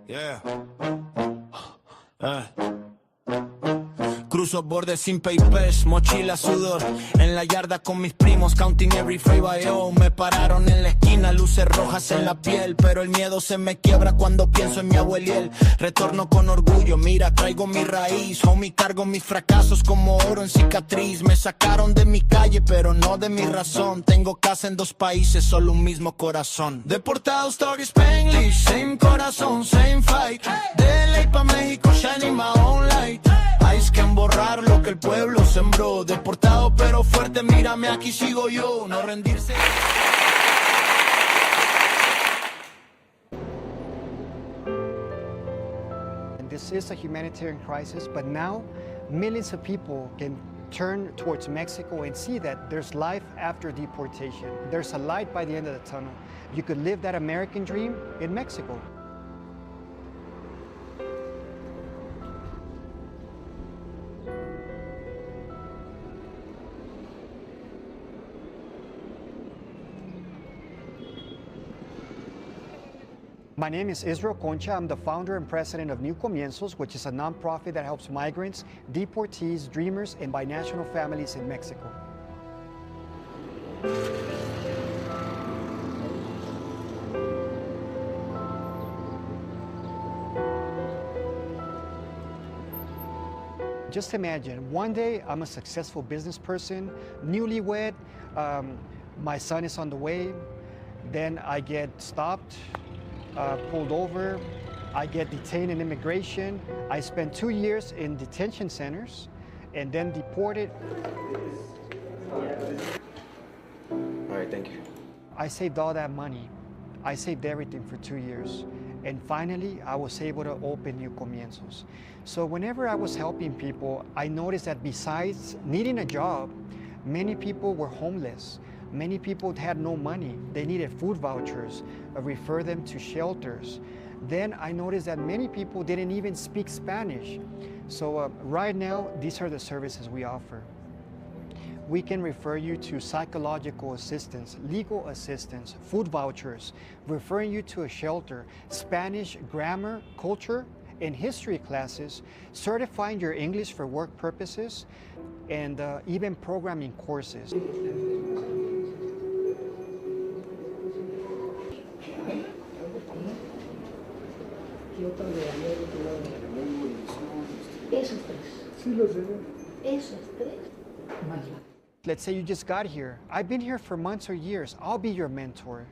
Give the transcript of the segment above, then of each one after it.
Yeah. Eh. Cruzo bordes sin papers, mochila, sudor. En la yarda con mis primos, counting every favor. Me pararon en la esquina, luces rojas en la piel. Pero el miedo se me quiebra cuando pienso en mi abueliel. Retorno con orgullo, mira, traigo mi raíz. Homie, cargo mis fracasos como oro en cicatriz. Me sacaron de mi calle, pero no de mi razón. Tengo casa en 2 países, solo un mismo corazón. Deportado, story Spanglish, same corazón, same fight. De ley pa' México, shining my own light. Hay que borrar lo que el pueblo sembró. Deportado pero fuerte, mírame aquí sigo yo. No rendirse. This is a humanitarian crisis, but now millions of people can turn towards Mexico and see that there's life after deportation. There's a light by the end of the tunnel. You could live that American dream in Mexico. My name is Israel Concha. I'm the founder and president of New Comienzos, which is a nonprofit that helps migrants, deportees, dreamers, and binational families in Mexico. Just imagine, one day I'm a successful business person, newlywed, my son is on the way, then I get stopped, pulled over, I get detained in immigration, I spend 2 years in detention centers, and then deported. All right, thank you. I saved all that money. I saved everything for 2 years. And finally, I was able to open New Comienzos. So whenever I was helping people, I noticed that besides needing a job, many people were homeless. Many people had no money. They needed food vouchers, refer them to shelters. Then I noticed that many people didn't even speak Spanish. So right now, these are the services we offer. We can refer you to psychological assistance, legal assistance, food vouchers, referring you to a shelter, Spanish grammar, culture, and history classes, certifying your English for work purposes, and even programming courses. Let's say you just got here. I've been here for months or years. I'll be your mentor.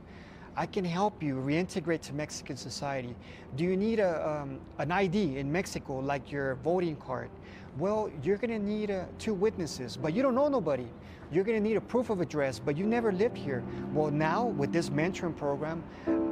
I can help you reintegrate to Mexican society. Do you need an ID in Mexico, like your voting card? Well, you're gonna need 2 witnesses, but you don't know nobody. You're gonna need a proof of address, but you never lived here. Well, now with this mentoring program,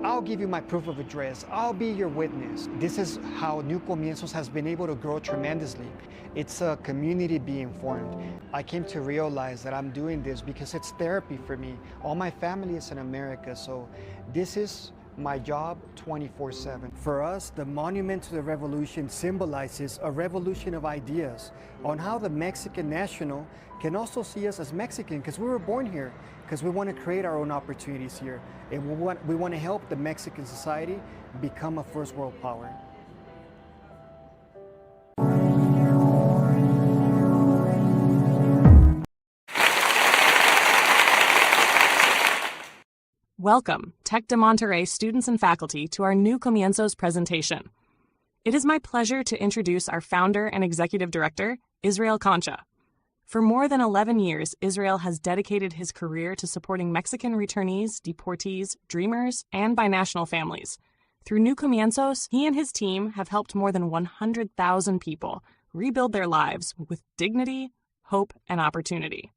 I'll give you my proof of address. I'll be your witness. This is how New Comienzos has been able to grow tremendously. It's a community being formed. I came to realize that I'm doing this because it's therapy for me. All my family is in America, so this is my job 24/7. For us, the Monument to the Revolution symbolizes a revolution of ideas on how the Mexican national can also see us as Mexican, because we were born here, because we want to create our own opportunities here, and we want to help the Mexican society become a first world power. Welcome, Tec de Monterrey students and faculty, to our New Comienzos presentation. It is my pleasure to introduce our founder and executive director, Israel Concha. For more than 11 years, Israel has dedicated his career to supporting Mexican returnees, deportees, dreamers, and binational families. Through New Comienzos, he and his team have helped more than 100,000 people rebuild their lives with dignity, hope, and opportunity.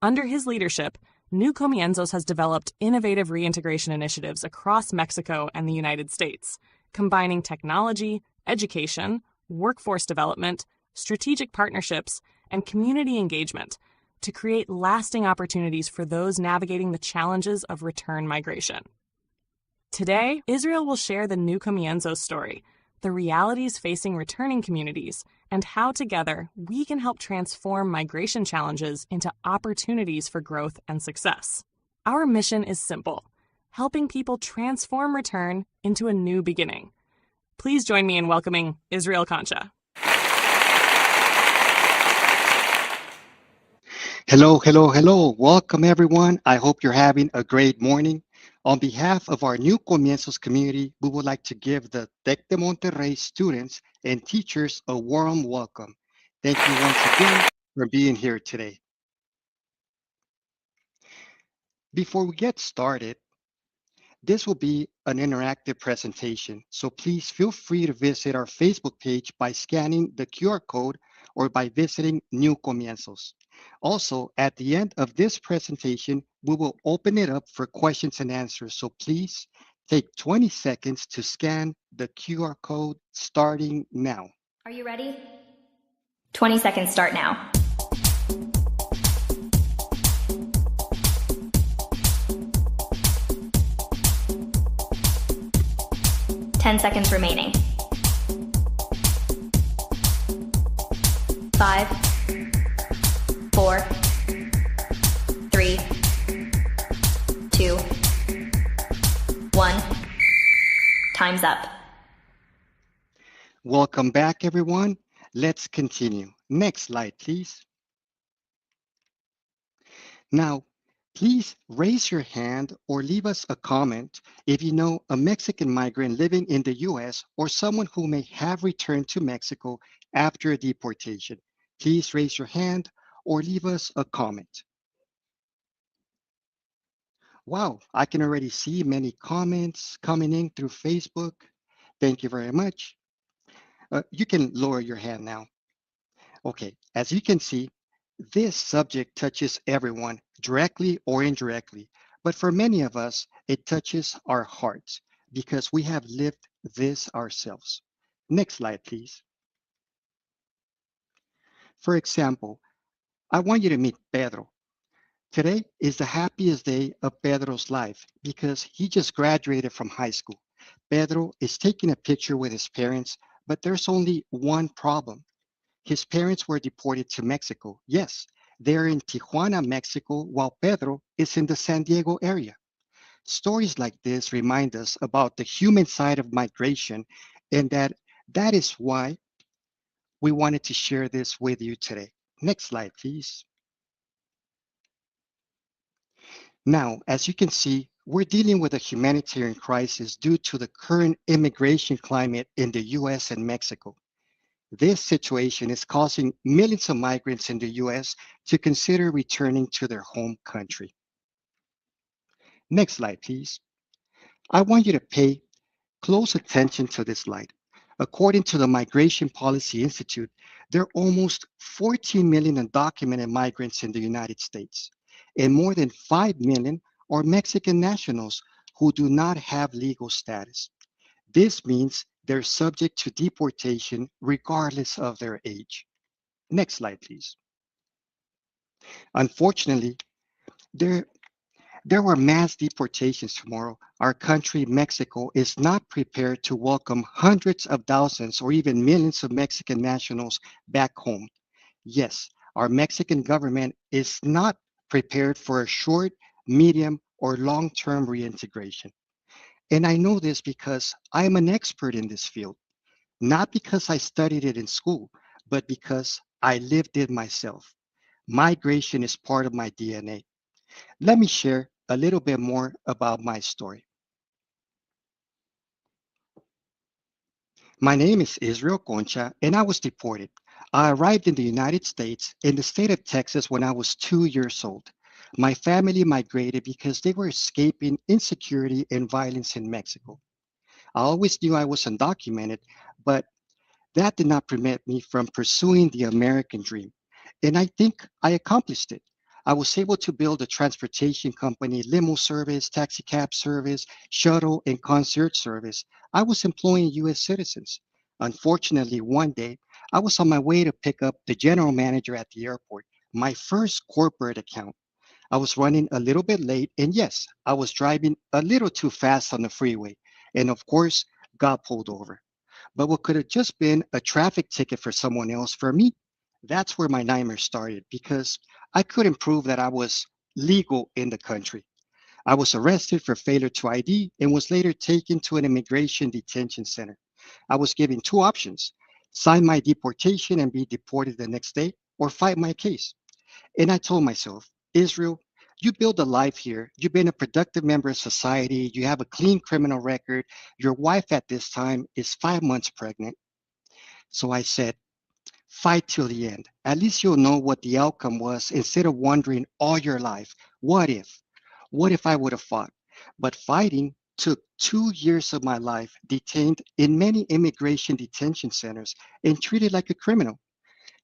Under his leadership, New Comienzos has developed innovative reintegration initiatives across Mexico and the United States, combining technology, education, workforce development, strategic partnerships, and community engagement to create lasting opportunities for those navigating the challenges of return migration. Today, Israel will share the New Comienzos story, the realities facing returning communities, and how together we can help transform migration challenges into opportunities for growth and success. Our mission is simple: helping people transform return into a new beginning. Please join me in welcoming Israel Concha. Hello, hello, hello. Welcome, everyone. I hope you're having a great morning. On behalf of our new Comienzos community, we would like to give the Tec de Monterrey students and teachers a warm welcome. Thank you once again for being here today. Before we get started, this will be an interactive presentation, so please feel free to visit our Facebook page by scanning the QR code or by visiting New Comienzos. Also, at the end of this presentation, we will open it up for questions and answers, so please take 20 seconds to scan the QR code starting now. Are you ready? 20 seconds start now. Ten seconds remaining. 5, 4, 3, 2, 1. Time's up. Welcome back, everyone. Let's continue. Next slide, please. Now, please raise your hand or leave us a comment if you know a Mexican migrant living in the US or someone who may have returned to Mexico after deportation. Please raise your hand or leave us a comment. Wow, I can already see many comments coming in through Facebook. Thank you very much. You can lower your hand now. Okay, as you can see, this subject touches everyone, directly or indirectly. But for many of us, it touches our hearts because we have lived this ourselves. Next slide, please. For example, I want you to meet Pedro. Today is the happiest day of Pedro's life because he just graduated from high school. Pedro is taking a picture with his parents, but there's only one problem. His parents were deported to Mexico. Yes, they're in Tijuana, Mexico, while Pedro is in the San Diego area. Stories like this remind us about the human side of migration, and that is why we wanted to share this with you today. Next slide, please. Now, as you can see, we're dealing with a humanitarian crisis due to the current immigration climate in the US and Mexico. This situation is causing millions of migrants in the US to consider returning to their home country. Next slide, please. I want you to pay close attention to this slide. According to the Migration Policy Institute, there are almost 14 million undocumented migrants in the United States, and more than 5 million are Mexican nationals who do not have legal status. This means they're subject to deportation regardless of their age. Next slide, please. Unfortunately, there were mass deportations tomorrow. Our country, Mexico, is not prepared to welcome hundreds of thousands or even millions of Mexican nationals back home. Yes, our Mexican government is not prepared for a short, medium, or long-term reintegration. And I know this because I am an expert in this field, not because I studied it in school, but because I lived it myself. Migration is part of my DNA. Let me share a little bit more about my story. My name is Israel Concha, and I was deported. I arrived in the United States in the state of Texas when I was 2 years old. My family migrated because they were escaping insecurity and violence in Mexico. I always knew I was undocumented, but that did not prevent me from pursuing the American dream. And I think I accomplished it. I was able to build a transportation company, limo service, taxi cab service, shuttle, and concierge service. I was employing US citizens. Unfortunately, one day, I was on my way to pick up the general manager at the airport, my first corporate account. I was running a little bit late, and yes, I was driving a little too fast on the freeway, and of course, got pulled over. But what could have just been a traffic ticket for someone else, for me, that's where my nightmare started because I couldn't prove that I was legal in the country. I was arrested for failure to ID and was later taken to an immigration detention center. I was given two options: sign my deportation and be deported the next day, or fight my case. And I told myself, Israel, you build a life here. You've been a productive member of society. You have a clean criminal record. Your wife at this time is 5 months pregnant. So I said, fight till the end. At least you'll know what the outcome was instead of wondering all your life, what if? What if I would have fought? But fighting took 2 years of my life, detained in many immigration detention centers and treated like a criminal.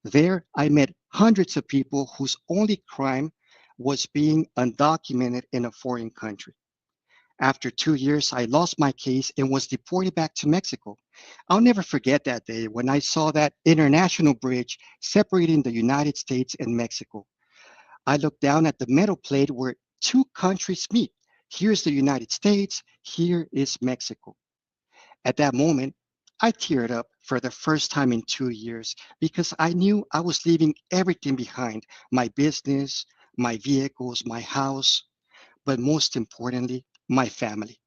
There, I met hundreds of people whose only crime was being undocumented in a foreign country. After 2 years, I lost my case and was deported back to Mexico. I'll never forget that day when I saw that international bridge separating the United States and Mexico. I looked down at the metal plate where two countries meet. Here's the United States, here is Mexico. At that moment, I teared up for the first time in 2 years because I knew I was leaving everything behind: my business, my vehicles, my house, but most importantly, my family.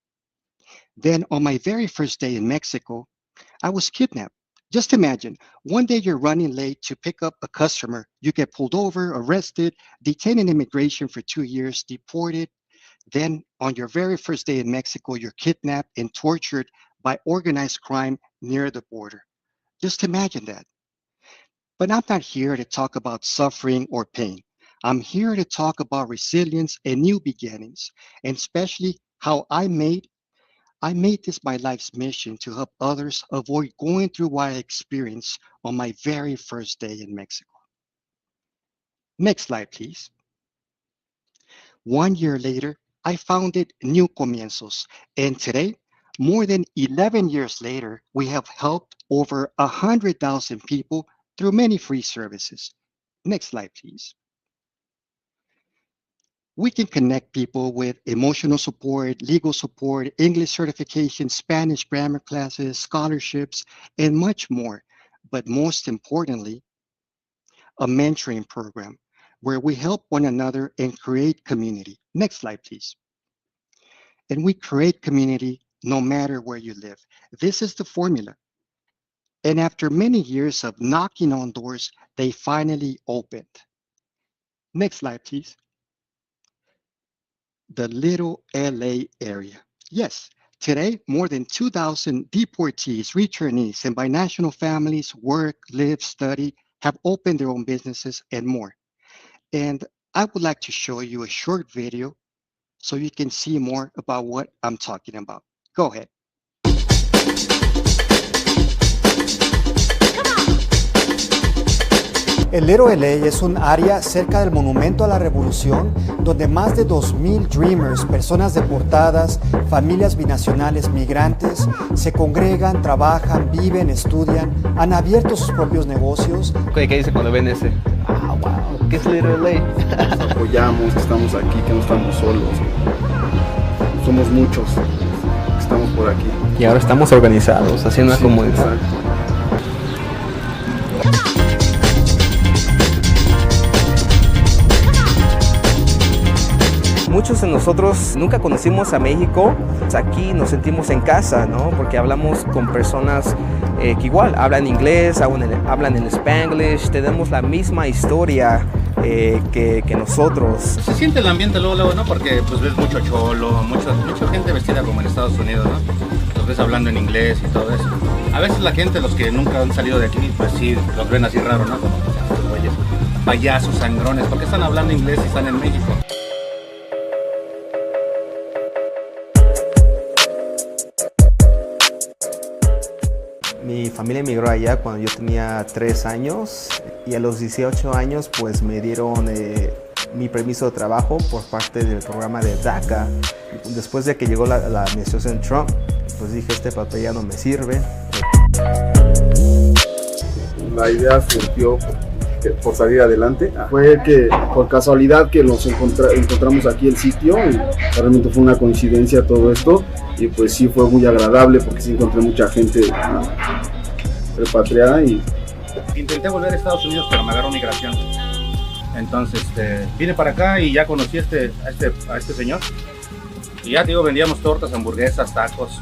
Then, on my very first day in Mexico, I was kidnapped. Just imagine, one day you're running late to pick up a customer, you get pulled over, arrested, detained in immigration for 2 years, deported. Then, on your very first day in Mexico, you're kidnapped and tortured by organized crime near the border. Just imagine that. But I'm not here to talk about suffering or pain. I'm here to talk about resilience and new beginnings, and especially how I made this my life's mission to help others avoid going through what I experienced on my very first day in Mexico. Next slide, please. 1 year later, I founded New Comienzos, and today, more than 11 years later, we have helped over 100,000 people through many free services. Next slide, please. We can connect people with emotional support, legal support, English certification, Spanish grammar classes, scholarships, and much more. But most importantly, a mentoring program where we help one another and create community. Next slide, please. And we create community no matter where you live. This is the formula. And after many years of knocking on doors, they finally opened. Next slide, please. The Little LA area. Yes, today more than 2,000 deportees, returnees, and binational families work, live, study, have opened their own businesses and more. And I would like to show you a short video so you can see more about what I'm talking about. Go ahead. El Little LA es un área cerca del Monumento a la Revolución donde más de 2,000 Dreamers, personas deportadas, familias binacionales, migrantes, se congregan, trabajan, viven, estudian, han abierto sus propios negocios. ¿Qué dice cuando ven ese? Ah, wow, ¿qué es Little LA? Nos apoyamos, estamos aquí, que no estamos solos. Somos muchos que estamos por aquí. Y ahora estamos organizados, haciendo una comunidad. Exacto. Muchos de nosotros nunca conocimos a México. Aquí nos sentimos en casa, ¿no? Porque hablamos con personas que igual hablan inglés, hablan en Spanglish, tenemos la misma historia que nosotros. Se siente el ambiente luego, ¿no? Porque pues ves mucho cholo, mucha gente vestida como en Estados Unidos, ¿no? Los ves hablando en inglés y todo eso. A veces la gente, los que nunca han salido de aquí, pues sí, los ven así raro, ¿no? Como estos güeyes, payasos, sangrones, ¿por qué están hablando inglés si están en México? Mi familia emigró allá cuando yo tenía 3 años y a los 18 años pues me dieron mi permiso de trabajo por parte del programa de DACA. Después de que llegó la administración Trump, pues dije, este papel ya no me sirve. La idea surgió por salir adelante. Fue que por casualidad que nos encontramos aquí el sitio y realmente fue una coincidencia todo esto y pues sí fue muy agradable porque sí encontré mucha gente repatriada y... Intenté volver a Estados Unidos pero me agarró migración. Entonces vine para acá y ya conocí a este señor Y ya, digo, vendíamos tortas, hamburguesas, tacos.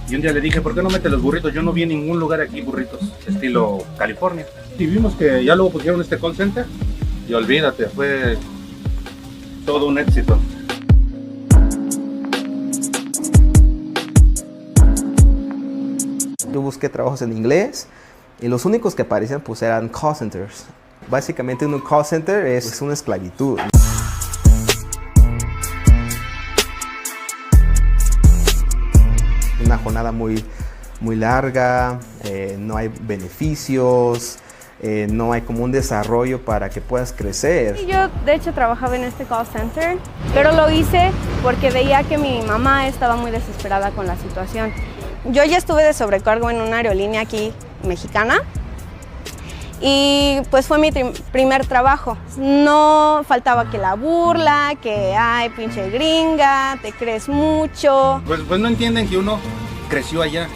Y un día le dije, ¿por qué no metes los burritos? Yo no vi en ningún lugar aquí burritos, estilo California. Y vimos que ya luego pusieron este call center y olvídate, fue todo un éxito. Yo busqué trabajos en inglés y los únicos que aparecían pues eran call centers. Básicamente un call center es una esclavitud. Una jornada muy larga, no hay beneficios, no hay como un desarrollo para que puedas crecer. Yo de hecho trabajaba en este call center, pero lo hice porque veía que mi mamá estaba muy desesperada con la situación. Yo ya estuve de sobrecargo en una aerolínea aquí mexicana y pues fue mi primer trabajo. No faltaba que la burla, que ay, pinche gringa, te crees mucho. Pues no entienden que uno creció allá,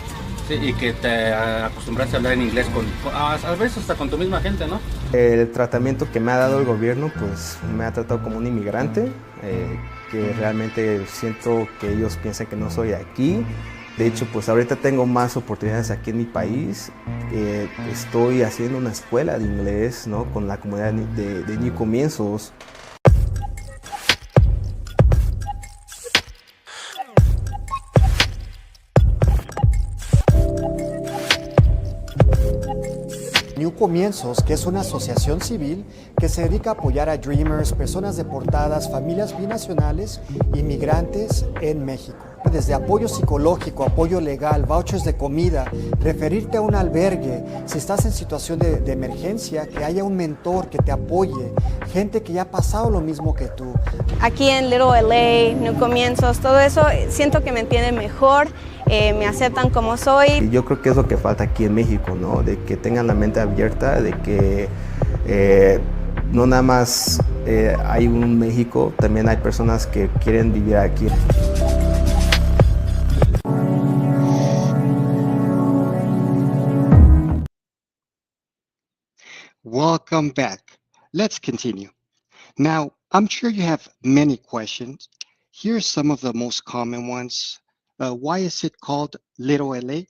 ¿sí? Y que te acostumbraste a hablar en inglés a veces hasta con tu misma gente, ¿no? El tratamiento que me ha dado el gobierno pues me ha tratado como un inmigrante, que realmente siento que ellos piensan que no soy de aquí. De hecho, pues ahorita tengo más oportunidades aquí en mi país. Estoy haciendo una escuela de inglés, ¿no? Con la comunidad de New Comienzos. New Comienzos, que es una asociación civil que se dedica a apoyar a Dreamers, personas deportadas, familias binacionales, inmigrantes en México. Desde apoyo psicológico, apoyo legal, vouchers de comida, referirte a un albergue, si estás en situación de emergencia, que haya un mentor que te apoye, gente que ya ha pasado lo mismo que tú. Aquí en Little LA, New Comienzos, todo eso, siento que me entienden mejor, me aceptan como soy. Yo creo que es lo que falta aquí en México, ¿no? De que tengan la mente abierta, de que no nada más hay un México, también hay personas que quieren vivir aquí. Welcome back. Let's continue. Now, I'm sure you have many questions. Here's some of the most common ones. Why is it called Little LA?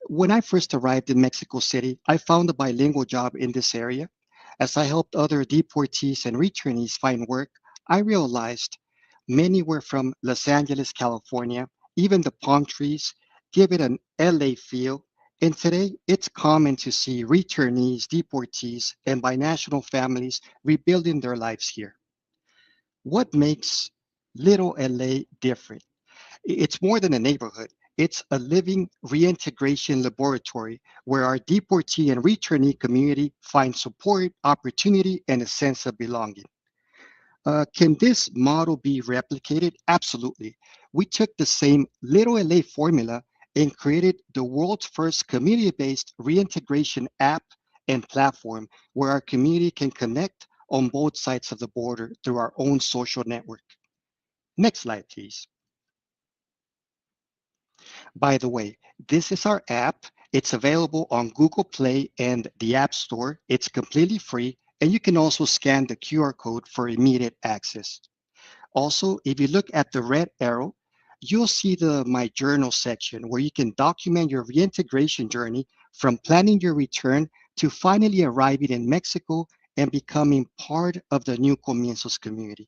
When I first arrived in Mexico City, I found a bilingual job in this area. As I helped other deportees and returnees find work, I realized many were from Los Angeles, California. Even the palm trees give it an LA feel. And today, it's common to see returnees, deportees, and binational families rebuilding their lives here. What makes Little LA different? It's more than a neighborhood. It's a living reintegration laboratory where our deportee and returnee community find support, opportunity, and a sense of belonging. Can this model be replicated? Absolutely. We took the same Little LA formula and created the world's first community-based reintegration app and platform where our community can connect on both sides of the border through our own social network. Next slide, please. By the way, this is our app. It's available on Google Play and the App Store. It's completely free, and you can also scan the QR code for immediate access. Also, if you look at the red arrow, you'll see the My Journal section where you can document your reintegration journey from planning your return to finally arriving in Mexico and becoming part of the New Comienzos community.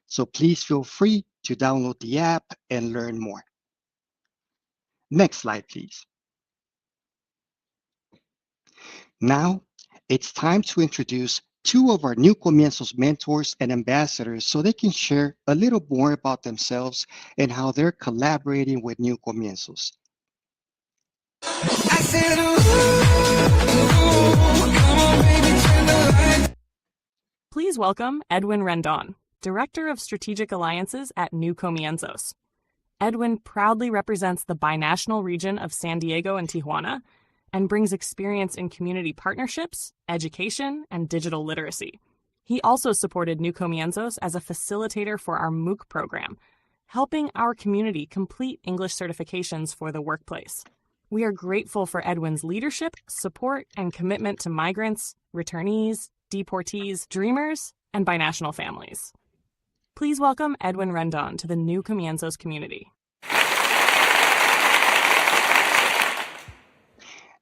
So please feel free to download the app and learn more. Next slide, please. Now, it's time to introduce two of our New Comienzos mentors and ambassadors so they can share a little more about themselves and how they're collaborating with New Comienzos. Please welcome Edwin Rendon, Director of Strategic Alliances at New Comienzos. Edwin proudly represents the binational region of San Diego and Tijuana and brings experience in community partnerships, education, and digital literacy. He also supported New Comienzos as a facilitator for our MOOC program, helping our community complete English certifications for the workplace. We are grateful for Edwin's leadership, support, and commitment to migrants, returnees, deportees, dreamers, and binational families. Please welcome Edwin Rendon to the new Comienzos community.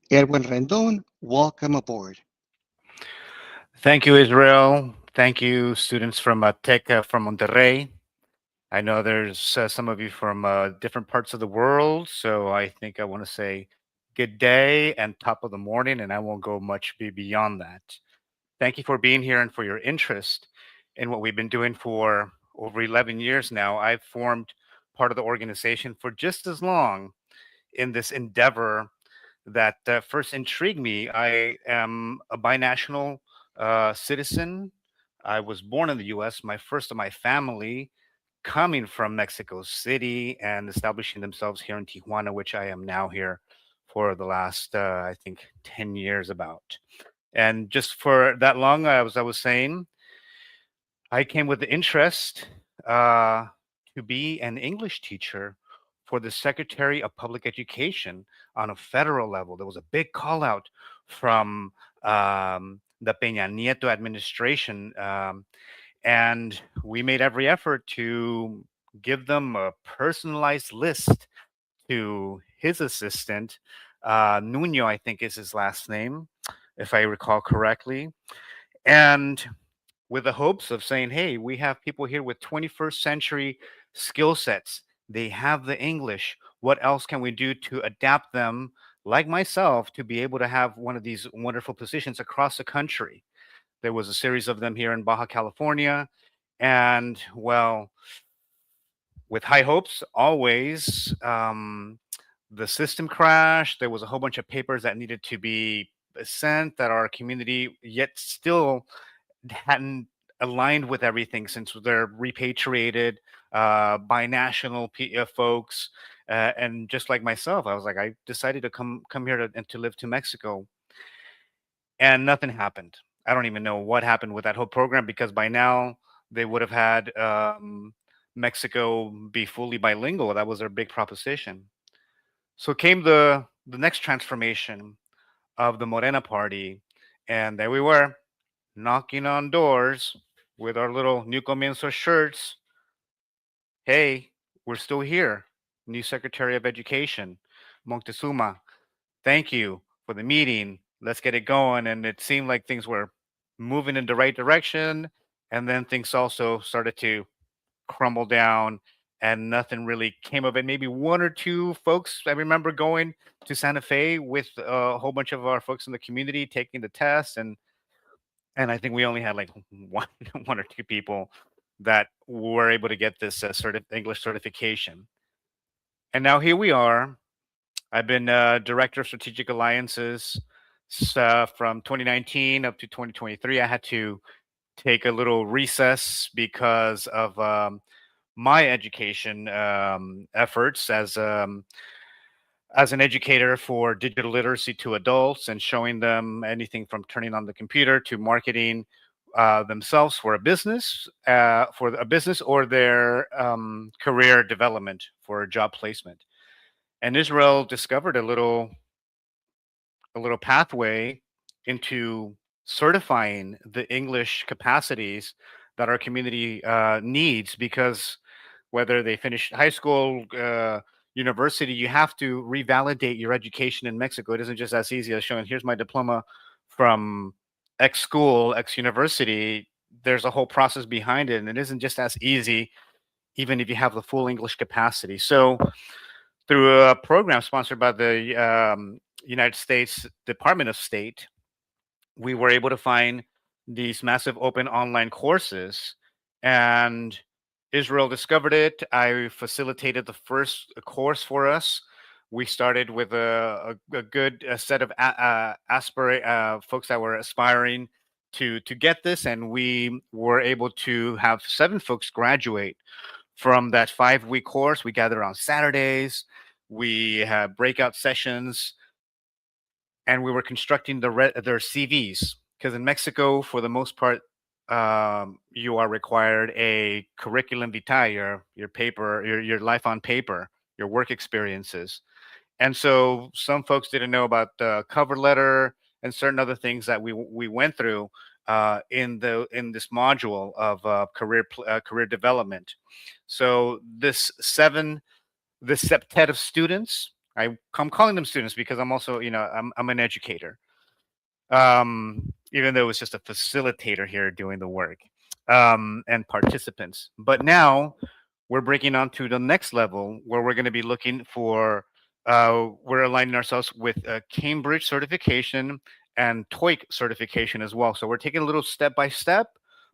Edwin Rendon, welcome aboard. Thank you, Israel. Thank you, students from Tech from Monterrey. I know there's some of you from different parts of the world, so I think I want to say good day and top of the morning, and I won't go much beyond that. Thank you for being here and for your interest in what we've been doing for over 11 years now. I've formed part of the organization for just as long in this endeavor that first intrigued me. I am a binational citizen. I was born in the US, my first of my family coming from Mexico City and establishing themselves here in Tijuana, which I am now here for the last, I think, 10 years about. And just for that long, as I was saying, I came with the interest to be an English teacher for the Secretary of Public Education on a federal level. There was a big call out from the Peña Nieto administration, and we made every effort to give them a personalized list to his assistant. Nuno, I think is his last name, if I recall correctly. And with the hopes of saying, hey, we have people here with 21st century skill sets. They have the English. What else can we do to adapt them, like myself, to be able to have one of these wonderful positions across the country? There was a series of them here in Baja California. And well, with high hopes, always, the system crashed. There was a whole bunch of papers that needed to be sent that our community yet still hadn't aligned with everything, since they're repatriated binational folks, and just like myself, I was like, I decided to come here and to live to Mexico, and nothing happened. I don't even know what happened with that whole program, because by now they would have had Mexico be fully bilingual. That was their big proposition. So came the next transformation of the Morena party, and there we were, knocking on doors with our little New Comienzo shirts. Hey, we're still here. New Secretary of Education, Moctezuma. Thank you for the meeting. Let's get it going. And it seemed like things were moving in the right direction. And then things also started to crumble down and nothing really came of it. Maybe one or two folks, I remember going to Santa Fe with a whole bunch of our folks in the community taking the test, and I think we only had like one or two people that were able to get this English certification. And now here we are. I've been director of strategic alliances from 2019 up to 2023. I had to take a little recess because of my education efforts as an educator for digital literacy to adults, and showing them anything from turning on the computer to marketing themselves for a business, or their career development for a job placement. And Israel discovered a little pathway into certifying the English capacities that our community needs, because whether they finish high school, university, you have to revalidate your education in Mexico. It isn't just as easy as showing, here's my diploma from X school, X university. There's a whole process behind it, and it isn't just as easy, even if you have the full English capacity. So through a program sponsored by the United States Department of State, we were able to find these massive open online courses, and Israel discovered it. I facilitated the first course for us. We started with a good set of folks that were aspiring to get this, and we were able to have 7 folks graduate from that 5-week course. We gathered on Saturdays. We had breakout sessions, and we were constructing their CVs, because in Mexico, for the most part, you are required a curriculum vitae, your paper, your life on paper, your work experiences. And so some folks didn't know about the cover letter and certain other things that we went through. in this module of career development. So this septet of students, I'm calling them students because I'm also, I'm an educator, even though it's just a facilitator here doing the work, and participants. But now we're breaking on to the next level where we're going to be looking for, we're aligning ourselves with a Cambridge certification and TOEIC certification as well. So we're taking a little step by step,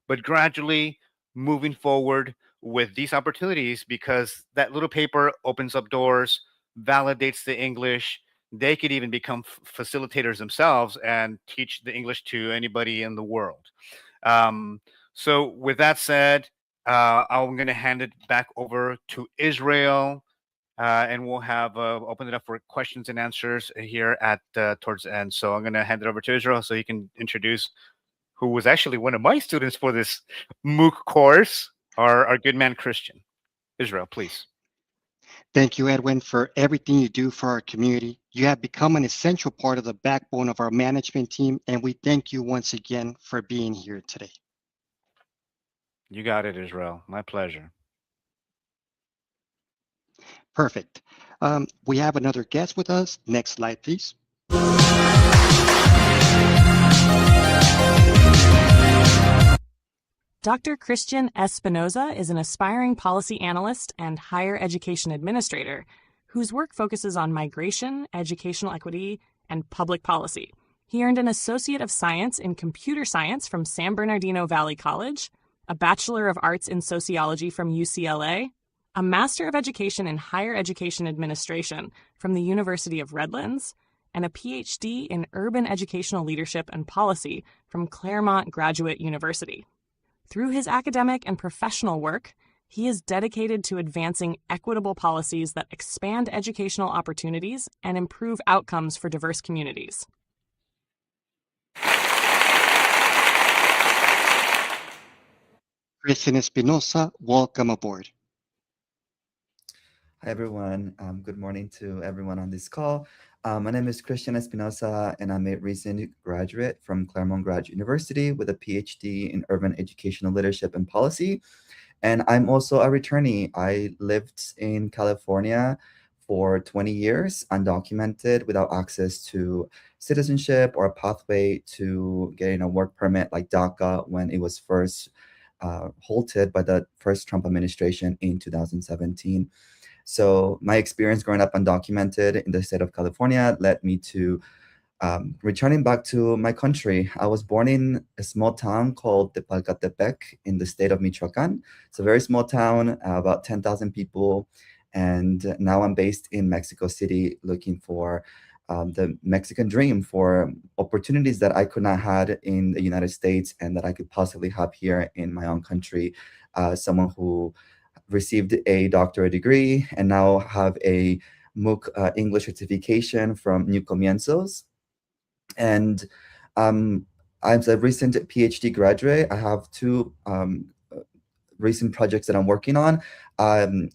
but gradually moving forward with these opportunities, because that little paper opens up doors, validates the English. They could even become facilitators themselves and teach the English to anybody in the world. So with that said, I'm going to hand it back over to Israel, and we'll have open it up for questions and answers here at towards the end. So I'm going to hand it over to Israel so he can introduce who was actually one of my students for this MOOC course, our good man Christian. Israel, please. Thank you, Edwin, for everything you do for our community. You have become an essential part of the backbone of our management team, and we thank you once again for being here today. You got it, Israel. My pleasure. Perfect. We have another guest with us. Next slide, please. Dr. Christian Espinoza is an aspiring policy analyst and higher education administrator whose work focuses on migration, educational equity, and public policy. He earned an Associate of Science in Computer Science from San Bernardino Valley College, a Bachelor of Arts in Sociology from UCLA, a Master of Education in Higher Education Administration from the University of Redlands, and a PhD in Urban Educational Leadership and Policy from Claremont Graduate University. Through his academic and professional work, he is dedicated to advancing equitable policies that expand educational opportunities and improve outcomes for diverse communities. Christian Espinoza, welcome aboard. Hi, everyone. Good morning to everyone on this call. My name is Christian Espinoza, and I'm a recent graduate from Claremont Graduate University with a PhD in Urban Educational Leadership and Policy. And I'm also a returnee. I lived in California for 20 years, undocumented, without access to citizenship or a pathway to getting a work permit like DACA when it was first halted by the first Trump administration in 2017. So my experience growing up undocumented in the state of California led me to returning back to my country. I was born in a small town called Tepalcatepec in the state of Michoacan. It's a very small town, about 10,000 people. And now I'm based in Mexico City looking for the Mexican dream, for opportunities that I could not had in the United States and that I could possibly have here in my own country. Someone who received a doctorate degree and now have a MOOC English certification from New Comienzos. And as a recent PhD graduate, I have two recent projects that I'm working on.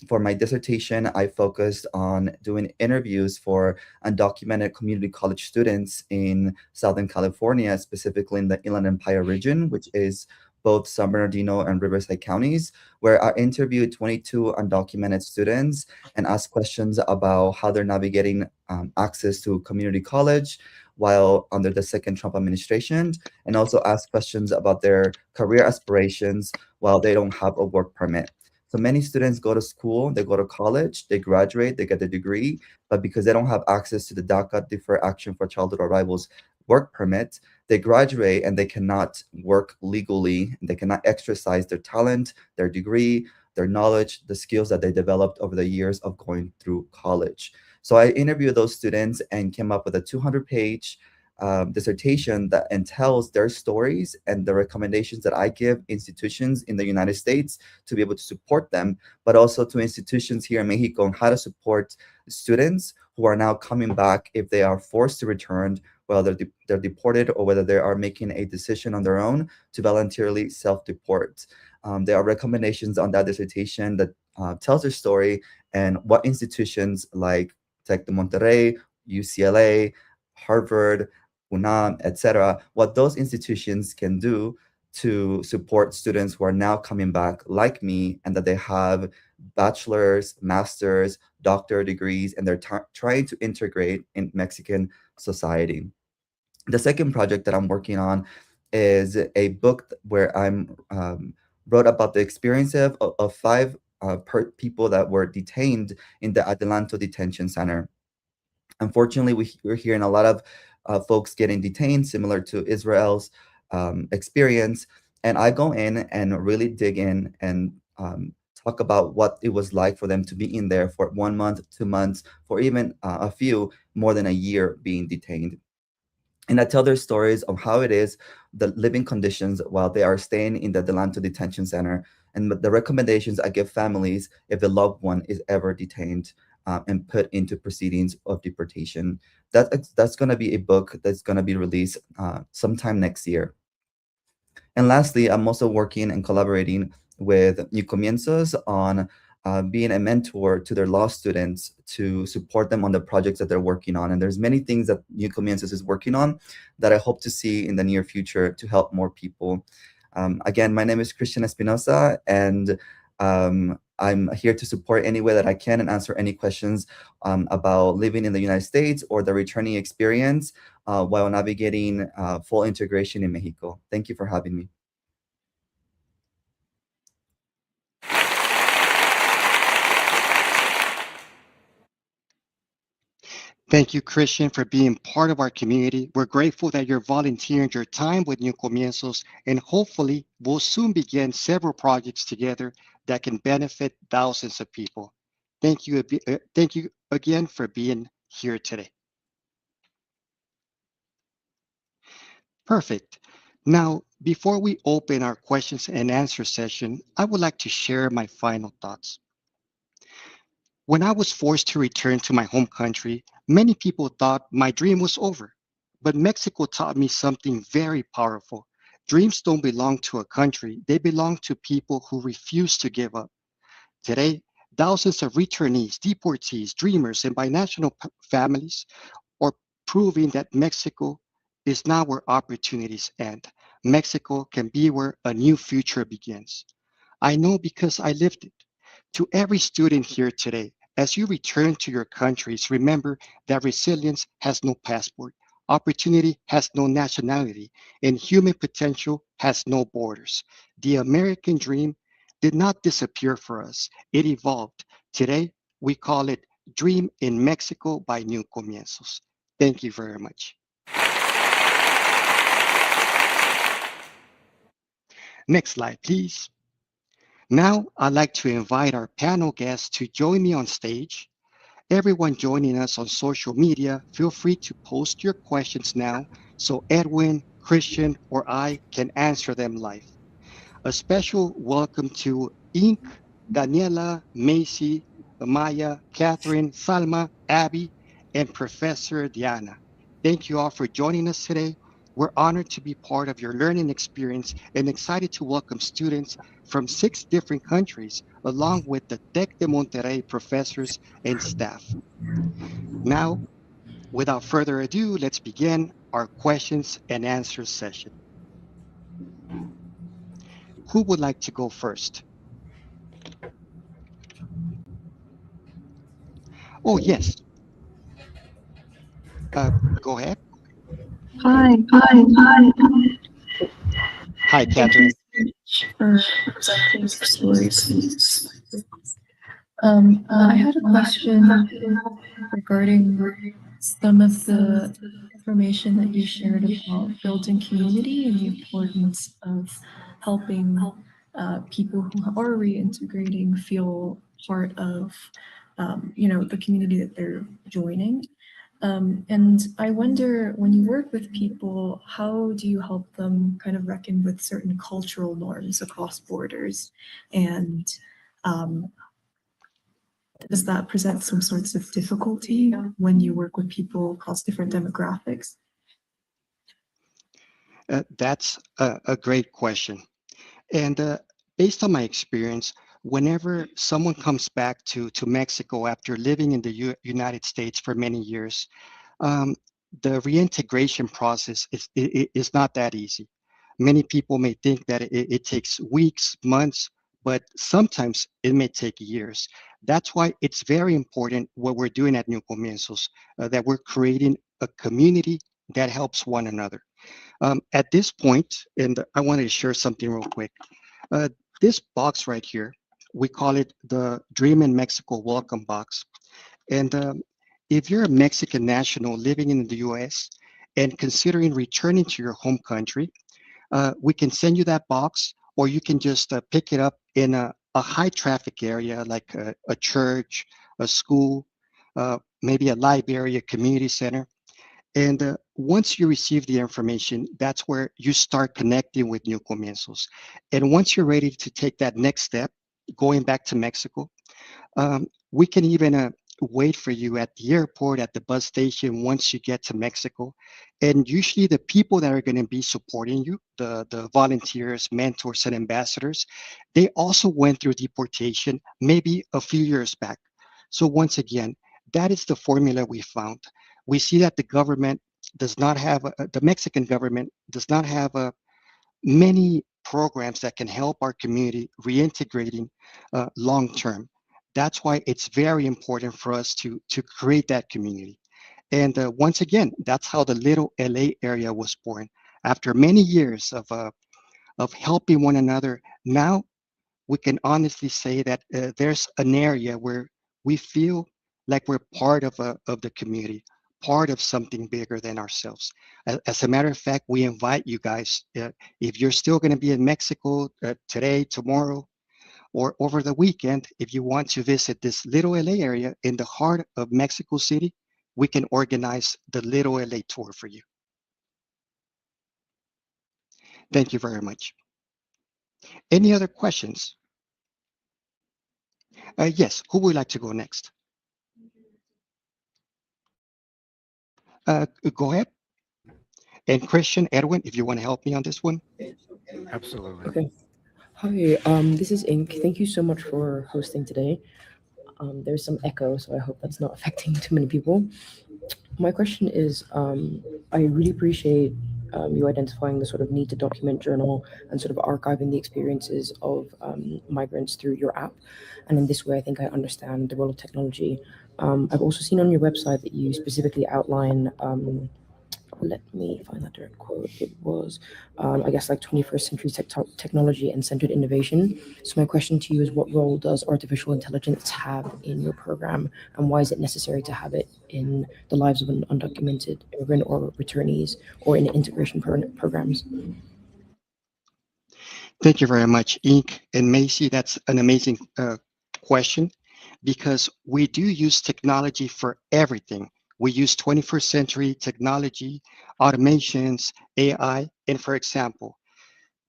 For my dissertation, I focused on doing interviews for undocumented community college students in Southern California, specifically in the Inland Empire region, which is both San Bernardino and Riverside counties, where I interviewed 22 undocumented students and asked questions about how they're navigating access to community college while under the second Trump administration, and also asked questions about their career aspirations while they don't have a work permit. So many students go to school, they go to college, they graduate, they get a degree, but because they don't have access to the DACA, Deferred Action for Childhood Arrivals work permit, they graduate and they cannot work legally. They cannot exercise their talent, their degree, their knowledge, the skills that they developed over the years of going through college. So I interviewed those students and came up with a 200-page dissertation that entails their stories and the recommendations that I give institutions in the United States to be able to support them, but also to institutions here in Mexico on how to support students who are now coming back if they are forced to return, whether they're deported or whether they are making a decision on their own to voluntarily self-deport. There are recommendations on that dissertation that tells their story and what institutions like Tec de Monterrey, UCLA, Harvard, UNAM, etc., what those institutions can do to support students who are now coming back like me and that they have bachelor's, master's, doctor degrees, and they're trying to integrate in Mexican society. The second project that I'm working on is a book where I'm wrote about the experience of five people that were detained in the Adelanto detention center. Unfortunately, we're hearing a lot of folks getting detained, similar to Israel's experience. And I go in and really dig in and talk about what it was like for them to be in there for 1 month, 2 months, for even a few more than a year being detained. And I tell their stories of how it is, the living conditions while they are staying in the Delanto detention center, and the recommendations I give families if the loved one is ever detained and put into proceedings of deportation. That's going to be a book that's going to be released sometime next year. And lastly, I'm also working and collaborating with New Comienzos on being a mentor to their law students to support them on the projects that they're working on. And there's many things that New Comienzos is working on that I hope to see in the near future to help more people. Again, my name is Christian Espinosa, and I'm here to support any way that I can and answer any questions about living in the United States or the returning experience while navigating full integration in Mexico. Thank you for having me. Thank you, Christian, for being part of our community. We're grateful that you're volunteering your time with New Comienzos, and hopefully we'll soon begin several projects together that can benefit thousands of people. Thank you again for being here today. Perfect. Now, before we open our questions and answer session, I would like to share my final thoughts. When I was forced to return to my home country, many people thought my dream was over. But Mexico taught me something very powerful. Dreams don't belong to a country, they belong to people who refuse to give up. Today, thousands of returnees, deportees, dreamers, and binational families are proving that Mexico is not where opportunities end. Mexico can be where a new future begins. I know because I lived it. To every student here today, as you return to your countries, remember that resilience has no passport, opportunity has no nationality, and human potential has no borders. The American dream did not disappear for us, it evolved. Today, we call it Dream in Mexico by New Comienzos. Thank you very much. Next slide, please. Now, I'd like to invite our panel guests to join me on stage. Everyone joining us on social media, feel free to post your questions now so Edwin, Christian, or I can answer them live. A special welcome to Ink, Daniela, Macy, Maya, Catherine, Salma, Abby, and Professor Diana. Thank you all for joining us today. We're honored to be part of your learning experience and excited to welcome students from 6 different countries, along with the Tec de Monterrey professors and staff. Now, without further ado, let's begin our questions and answers session. Who would like to go first? Oh, yes. Go ahead. Hi. Hi, Catherine. For presenting your stories. I had a question regarding some of the information that you shared about building community and the importance of helping people who are reintegrating feel part of, the community that they're joining. And I wonder, when you work with people, how do you help them kind of reckon with certain cultural norms across borders? And does that present some sorts of difficulty when you work with people across different demographics? That's a great question. And based on my experience, whenever someone comes back to Mexico after living in the United States for many years, um, the reintegration process is not that easy. Many people may think that it takes weeks, months, but sometimes it may take years. That's why it's very important what we're doing at New Comienzos, that we're creating a community that helps one another. At this point, and I wanted to share something real quick. Uh, this box right here, we call it the Dream in Mexico Welcome Box. And if you're a Mexican national living in the US and considering returning to your home country, we can send you that box, or you can just pick it up in a high traffic area like a church, a school, maybe a library, a community center. And once you receive the information, that's where you start connecting with New Comienzos. And once you're ready to take that next step, going back to Mexico, we can even wait for you at the airport, at the bus station once you get to Mexico. And usually the people that are going to be supporting you, the volunteers, mentors, and ambassadors, they also went through deportation maybe a few years back. So once again, that is the formula we found. We see that the government does not have, the Mexican government does not have many programs that can help our community reintegrating long term. That's why it's very important for us to create that community. And once again, that's how the Little LA area was born. After many years of helping one another, now we can honestly say that there's an area where we feel like we're part of the community, part of something bigger than ourselves. As a matter of fact, we invite you guys, if you're still going to be in Mexico today, tomorrow, or over the weekend, if you want to visit this Little LA area in the heart of Mexico City, we can organize the Little LA tour for you. Thank you very much. Any other questions? Yes, who would like to go next? Go ahead. And Christian, Edwin, if you want to help me on this one. Absolutely. Okay. Hi, this is Ink. Thank you so much for hosting today. There's some echo, so I hope that's not affecting too many people. My question is, I really appreciate you identifying the sort of need to document journal and sort of archiving the experiences of migrants through your app. And in this way, I think I understand the role of technology. I've also seen on your website that you specifically outline let me find that direct quote. It was, I guess, like 21st century technology and centered innovation. So my question to you is, what role does artificial intelligence have in your program, and why is it necessary to have it in the lives of an undocumented immigrant or returnees, or in integration programs? Thank you very much, Ink and Macy. That's an amazing question, because we do use technology for everything. We use 21st century technology, automations, AI, and for example,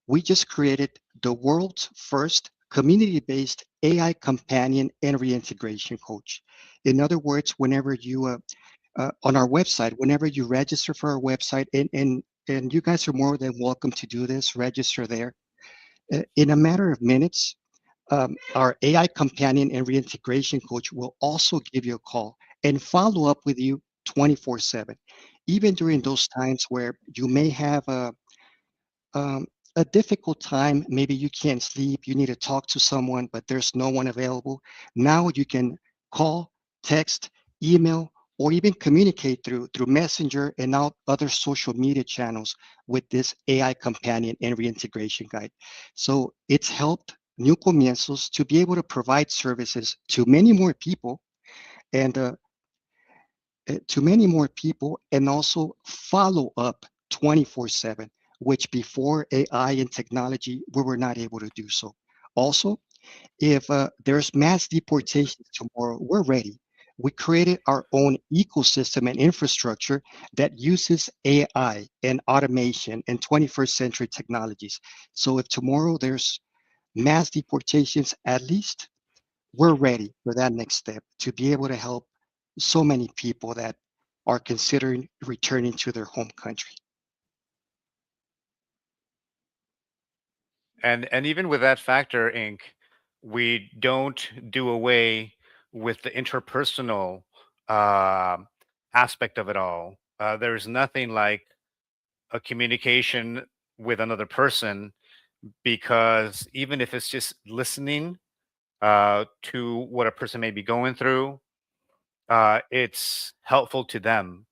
we just created the world's first community-based AI companion and reintegration coach. In other words, whenever you on our website, whenever you register for our website, and you guys are more than welcome to do this, register there. In a matter of minutes, our AI companion and reintegration coach will also give you a call and follow up with you 24/7, even during those times where you may have um, a difficult time. Maybe you can't sleep, you need to talk to someone, but there's no one available. Now you can call, text, email, or even communicate through Messenger and now other social media channels with this AI companion and reintegration guide. So it's helped New Comienzos to be able to provide services to many more people, and and also follow up 24/7, which before AI and technology, we were not able to do so. Also, if there's mass deportation tomorrow, we're ready. We created our own ecosystem and infrastructure that uses AI and automation and 21st century technologies. So if tomorrow there's mass deportations, at least we're ready for that next step to be able to help so many people that are considering returning to their home country. And even with that factor, Inc., we don't do away with the interpersonal uh, aspect of it all. There's nothing like a communication with another person, because even if it's just listening to what a person may be going through, it's helpful to them.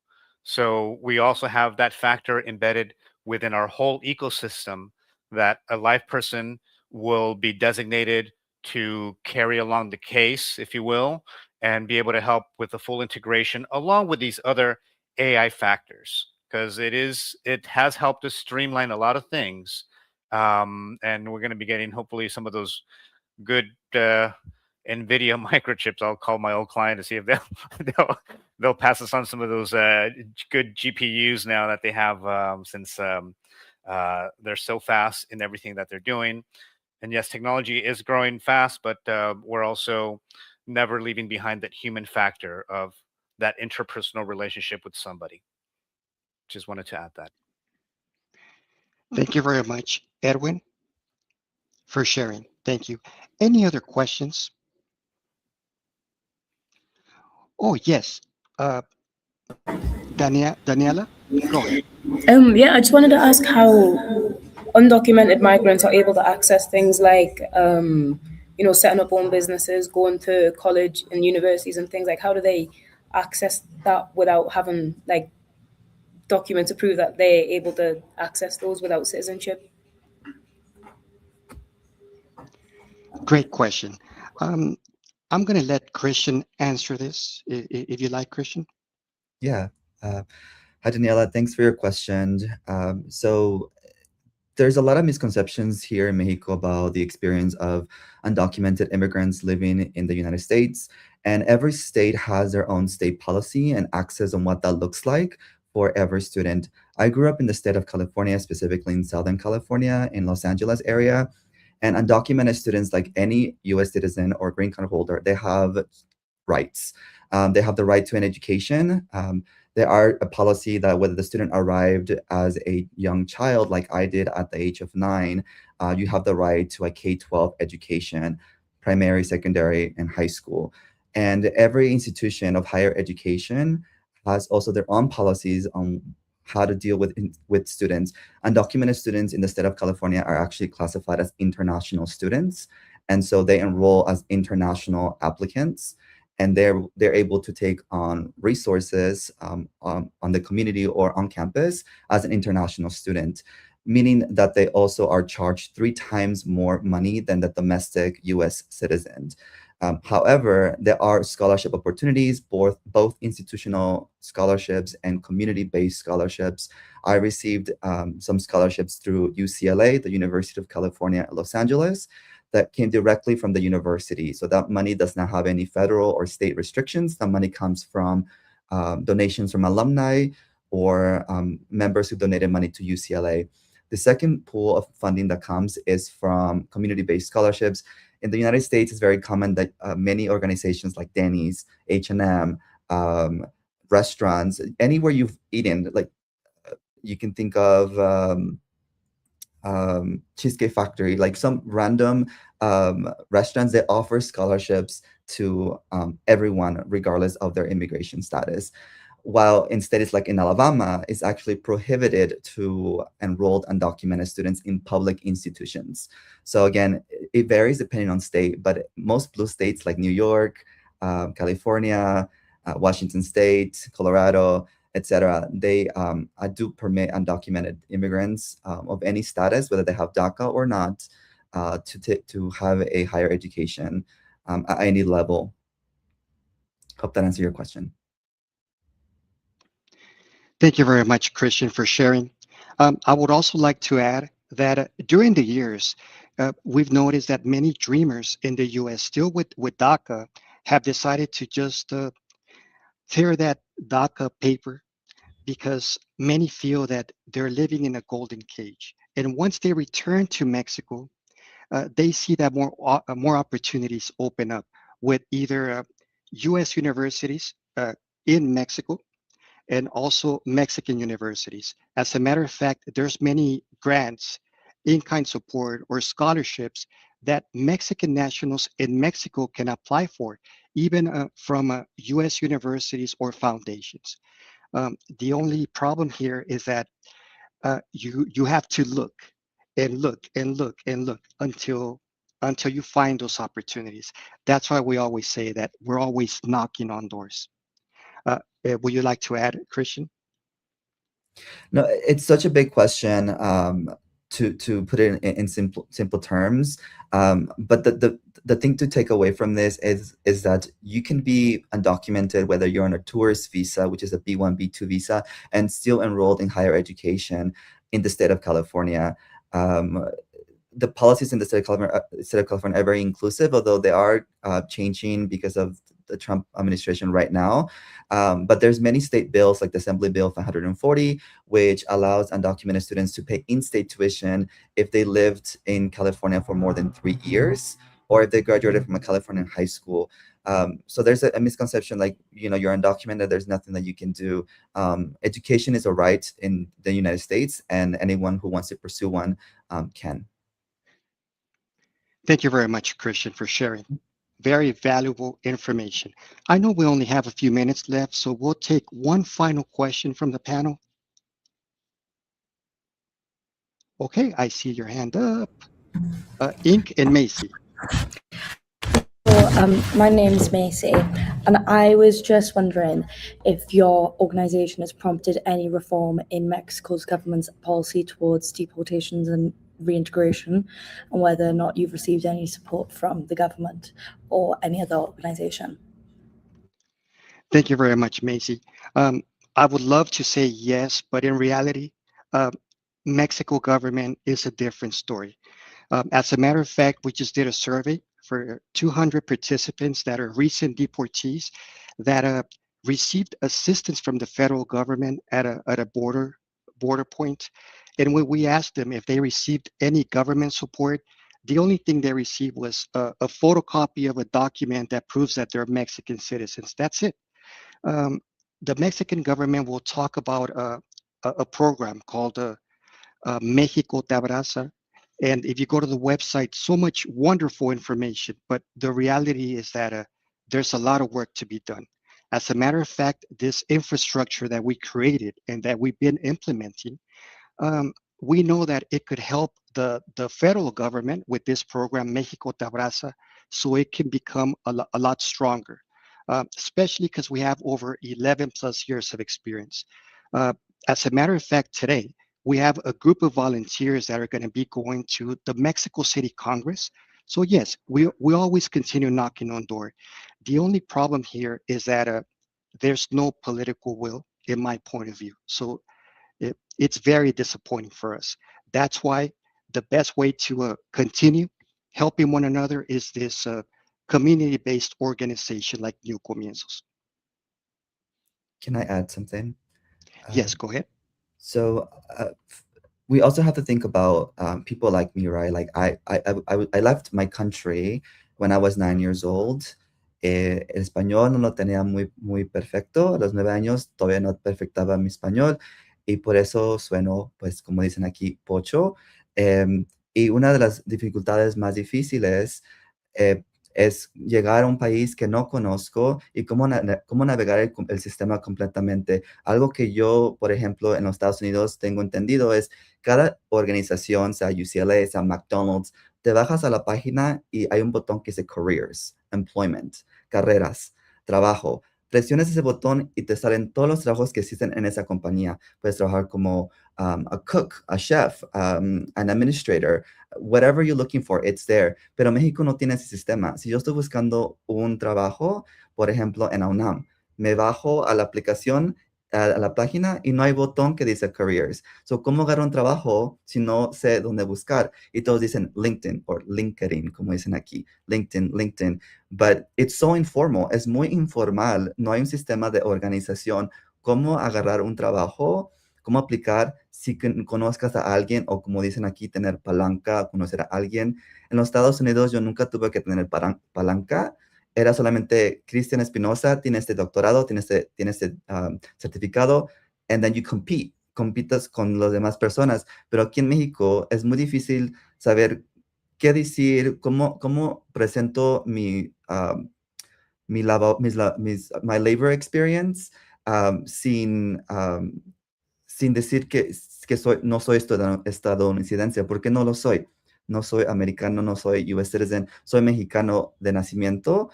So we also have that factor embedded within our whole ecosystem, that a live person will be designated to carry along the case, if you will, and be able to help with the full integration along with these other AI factors, because it has helped us streamline a lot of things. And we're going to be getting hopefully some of those good NVIDIA microchips. I'll call my old client to see if they'll they'll pass us on some of those good GPUs now that they have, since they're so fast in everything that they're doing. And yes, technology is growing fast, but we're also never leaving behind that human factor of that interpersonal relationship with somebody. Just wanted to add that. Thank you very much, Edwin, for sharing. Thank you. Any other questions? Oh, yes. Uh, Daniela, go ahead. Yeah, I just wanted to ask how undocumented migrants are able to access things like, setting up own businesses, going to college and universities and things like. How do they access that without having like documents to prove that they're able to access those without citizenship? Great question. Um, I'm going to let Christian answer this, if you like, Christian. Yeah. Hi, Daniela. Thanks for your question. So there's a lot of misconceptions here in Mexico about the experience of undocumented immigrants living in the United States. And every state has their own state policy and access on what that looks like for every student. I grew up in the state of California, specifically in Southern California, in Los Angeles area. And undocumented students, like any US citizen or green card holder, they have rights. They have the right to an education. There are a policy that whether the student arrived as a young child, like I did at the age of 9, you have the right to a K-12 education, primary, secondary, and high school. And every institution of higher education has also their own policies on how to deal with students. Undocumented students in the state of California are actually classified as international students. And so they enroll as international applicants, and they're able to take on resources on the community or on campus as an international student, meaning that they also are charged 3 times more money than the domestic US citizens. However, there are scholarship opportunities, both institutional scholarships and community-based scholarships. I received some scholarships through UCLA, the University of California at Los Angeles, that came directly from the university. So that money does not have any federal or state restrictions. That money comes from donations from alumni or members who donated money to UCLA. The second pool of funding that comes is from community-based scholarships. In the United States, it's very common that many organizations like Denny's, H&M, restaurants, anywhere you've eaten, like you can think of Cheesecake Factory, like some random restaurants that offer scholarships to everyone, regardless of their immigration status. While in states like in Alabama, it's actually prohibited to enroll undocumented students in public institutions. So again, it varies depending on state, but most blue states like New York, California, Washington State, Colorado, etc., they do permit undocumented immigrants of any status, whether they have DACA or not, to have a higher education at any level. Hope that answers your question. Thank you very much, Christian, for sharing. I would also like to add that during the years, we've noticed that many dreamers in the U.S. still with DACA have decided to just tear that DACA paper, because many feel that they're living in a golden cage. And once they return to Mexico, they see that more opportunities open up with either U.S. universities in Mexico and also Mexican universities. As a matter of fact, there's many grants, in-kind support, or scholarships that Mexican nationals in Mexico can apply for, even from US universities or foundations. The only problem here is that you have to look and look and look and look until you find those opportunities. That's why we always say that we're always knocking on doors. Would you like to add, Christian? No, it's such a big question, to put it in simple terms. But the thing to take away from this is that you can be undocumented, whether you're on a tourist visa, which is a B1, B2 visa, and still enrolled in higher education in the state of California. The policies in the state of California are very inclusive, although they are changing because of the Trump administration right now. But there's many state bills, like the Assembly Bill 540, which allows undocumented students to pay in-state tuition if they lived in California for more than 3 years, or if they graduated from a California high school. So there's a misconception, like, you're undocumented, there's nothing that you can do. Education is a right in the United States, and anyone who wants to pursue one can. Thank you very much, Christian, for sharing. Very valuable information. I know we only have a few minutes left, so we'll take one final question from the panel. Okay, I see your hand up. Inc. and Macy. My name's Macy, and I was just wondering if your organization has prompted any reform in Mexico's government's policy towards deportations and reintegration, and whether or not you've received any support from the government or any other organization. Thank you very much, Macy. I would love to say yes, but in reality, Mexico government is a different story. As a matter of fact, we just did a survey for 200 participants that are recent deportees that received assistance from the federal government at a border point. And when we asked them if they received any government support, the only thing they received was a photocopy of a document that proves that they're Mexican citizens. That's it. The Mexican government will talk about a program called Mexico Te Abraza. And if you go to the website, so much wonderful information, but the reality is that there's a lot of work to be done. As a matter of fact, this infrastructure that we created and that we've been implementing, we know that it could help the federal government with this program, Mexico Te Abraza, so it can become a lot stronger, especially because we have over 11 plus years of experience. As a matter of fact, today, we have a group of volunteers that are going to be going to the Mexico City Congress. So yes, we always continue knocking on door. The only problem here is that there's no political will, in my point of view. So it's very disappointing for us. That's why the best way to continue helping one another is this community-based organization like New Comienzos. Can I add something? Yes, go ahead. So we also have to think about people like me, right? Like I left my country when I was 9 years old. El español no lo tenía muy perfecto. A los 9 años todavía no perfectaba mi español y por eso sueno, pues, como dicen aquí, pocho. Y una de las dificultades más difíciles es llegar a un país que no conozco y cómo navegar el sistema completamente. Algo que yo, por ejemplo, en los Estados Unidos tengo entendido es cada organización, sea UCLA, sea McDonald's, te bajas a la página y hay un botón que dice Careers, Employment, carreras, trabajo. Presiones ese botón y te salen todos los trabajos que existen en esa compañía. Puedes trabajar como a cook, a chef, an administrator, whatever you're looking for, it's there. Pero México no tiene ese sistema. Si yo estoy buscando un trabajo, por ejemplo, en la UNAM, me bajo a la aplicación, a la página y no hay botón que dice Careers. So, ¿cómo agarro un trabajo si no sé dónde buscar? Y todos dicen LinkedIn o LinkedIn, como dicen aquí. LinkedIn. But it's so informal. Es muy informal. No hay un sistema de organización. ¿Cómo agarrar un trabajo? ¿Cómo aplicar si conozcas a alguien o, como dicen aquí, tener palanca, conocer a alguien? En los Estados Unidos yo nunca tuve que tener palanca. Era solamente Cristian Espinosa, tiene este doctorado, tiene este certificado, and then you compites con las demás personas. Pero aquí en México es muy difícil saber qué decir, cómo presento my labor experience. sin decir que no soy estadounidense, porque no lo soy. No soy americano, no soy US citizen, soy mexicano de nacimiento.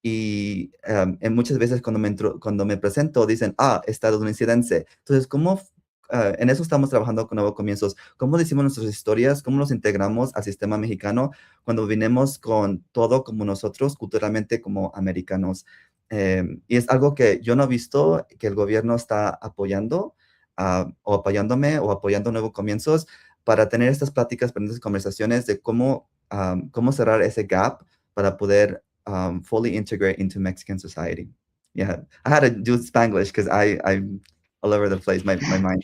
Y muchas veces cuando me presento dicen, estadounidense. Entonces, en eso estamos trabajando con Nuevos Comienzos. ¿Cómo decimos nuestras historias? ¿Cómo nos integramos al sistema mexicano cuando vinimos con todo como nosotros, culturalmente como americanos? Y es algo que yo no he visto que el gobierno está apoyando o apoyándome o apoyando Nuevos Comienzos para tener estas pláticas, para estas conversaciones de cómo cerrar ese gap para poder fully integrate into Mexican society. Yeah, I had to do Spanglish because I'm all over the place, my mind.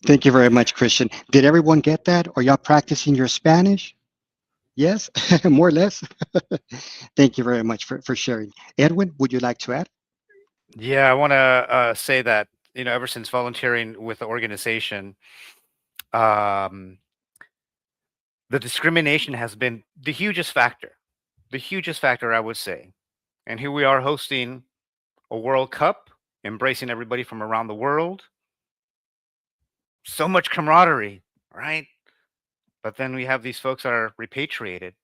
Thank you very much, Christian. Did everyone get that? Are y'all practicing your Spanish? Yes, more or less. Thank you very much for sharing. Edwin, would you like to add? Yeah, I want to say that, ever since volunteering with the organization, the discrimination has been the hugest factor, I would say. And here we are hosting a World Cup, embracing everybody from around the world. So much camaraderie, right? But then we have these folks that are repatriated,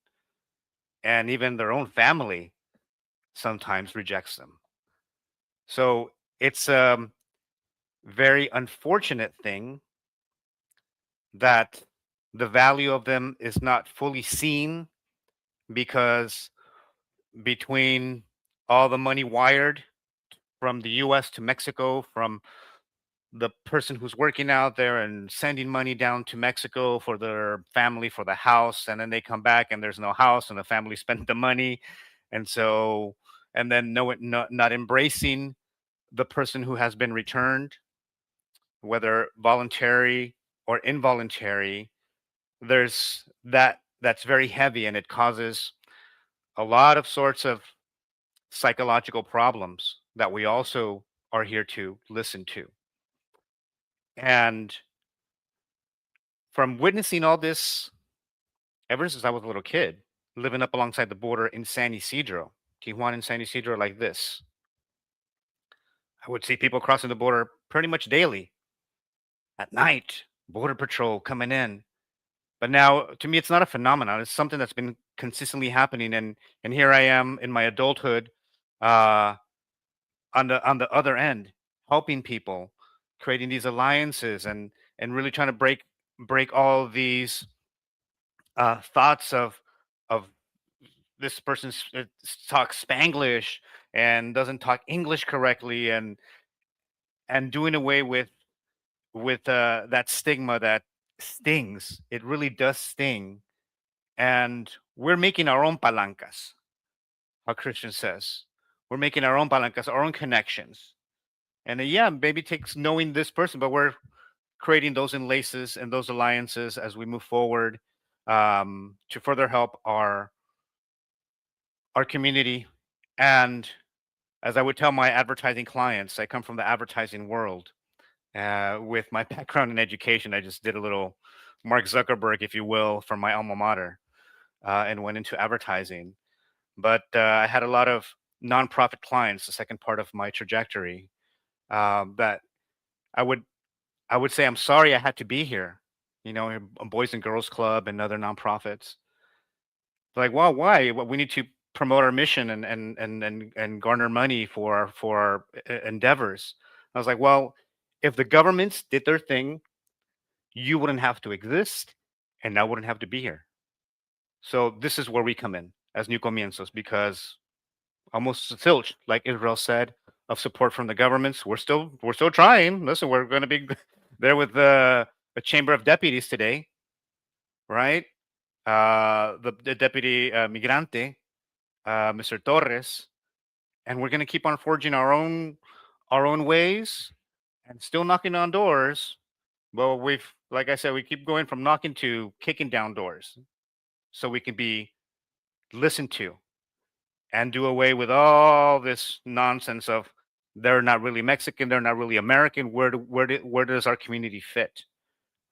and even their own family sometimes rejects them. So it's a very unfortunate thing that the value of them is not fully seen, because between all the money wired from the US to Mexico, from the person who's working out there and sending money down to Mexico for their family for the house, and then they come back and there's no house and the family spent the money, and so, and then not embracing the person who has been returned, whether voluntary or involuntary. There's that's very heavy, and it causes a lot of sorts of psychological problems that we also are here to listen to. And from witnessing all this ever since I was a little kid, living up alongside the border in San Isidro, Tijuana and San Isidro, like this, I would see people crossing the border pretty much daily. At night, border patrol coming in. But now, to me, it's not a phenomenon. It's something that's been consistently happening, and here I am in my adulthood, uh, on the other end, helping people, creating these alliances, and really trying to break all these thoughts of this person talks Spanglish and doesn't talk English correctly, and doing away with that stigma that stings. It really does sting, and we're making our own palancas. How Christian says, we're making our own palancas, our own connections, and yeah, maybe it takes knowing this person, but we're creating those enlaces and those alliances as we move forward, to further help our community. And as I would tell my advertising clients, I come from the advertising world. With my background in education, I just did a little Mark Zuckerberg, if you will, from my alma mater, and went into advertising. But I had a lot of nonprofit clients, the second part of my trajectory, that I would I would say, I'm sorry I had to be here. A Boys and Girls Club and other nonprofits. Like, well, why? Well, we need to promote our mission and garner money for our endeavors. I was like, well, if the governments did their thing, you wouldn't have to exist, and I wouldn't have to be here. So this is where we come in as New Comienzos, because almost zilch, like Israel said, of support from the governments. We're still trying. Listen, we're going to be there with a chamber of deputies today, right? The deputy migrante, Mr. Torres, and we're going to keep on forging our own ways and still knocking on doors. Well, like I said, we keep going from knocking to kicking down doors, so we can be listened to and do away with all this nonsense of they're not really Mexican, they're not really American. Where does our community fit,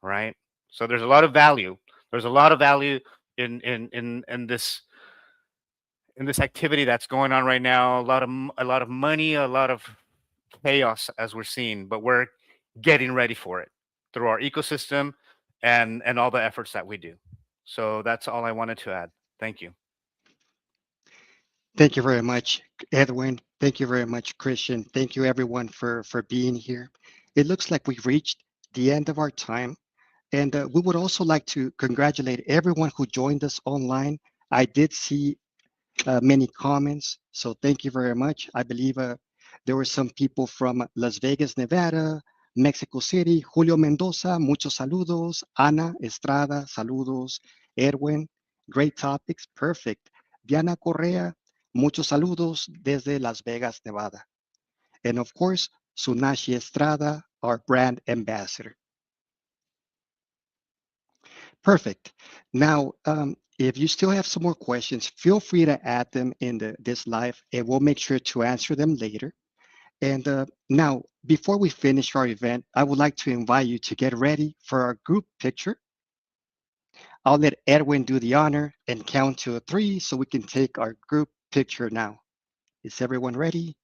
right? So there's a lot of value. There's a lot of value in this activity that's going on right now. A lot of money, a lot of chaos as we're seeing, but we're getting ready for it through our ecosystem and all the efforts that we do. So that's all I wanted to add. Thank you. Thank you very much, Edwin. Thank you very much, Christian. Thank you, everyone, for being here. It looks like we've reached the end of our time. And we would also like to congratulate everyone who joined us online. I did see many comments, so thank you very much. I believe there were some people from Las Vegas, Nevada, Mexico City, Julio Mendoza, muchos saludos. Ana Estrada, saludos. Erwin, great topics, perfect. Diana Correa, muchos saludos desde Las Vegas, Nevada. And of course, Sunashi Estrada, our brand ambassador. Perfect. Now, if you still have some more questions, feel free to add them in this live, and we'll make sure to answer them later. And now, before we finish our event, I would like to invite you to get ready for our group picture. I'll let Edwin do the honor and count to 3 so we can take our group picture now. Is everyone ready?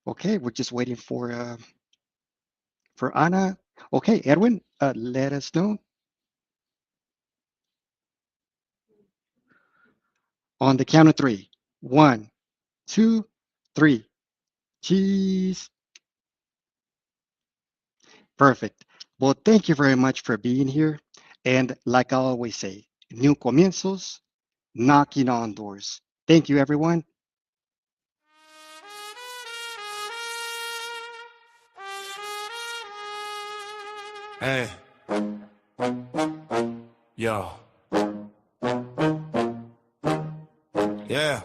Okay, we're just waiting for Anna. Okay, Edwin, let us know. On the count of 3. 1, 2, 3. Cheese. Perfect. Well, thank you very much for being here. And like I always say, new comienzos, knocking on doors. Thank you, everyone. Hey. Yo. Yeah.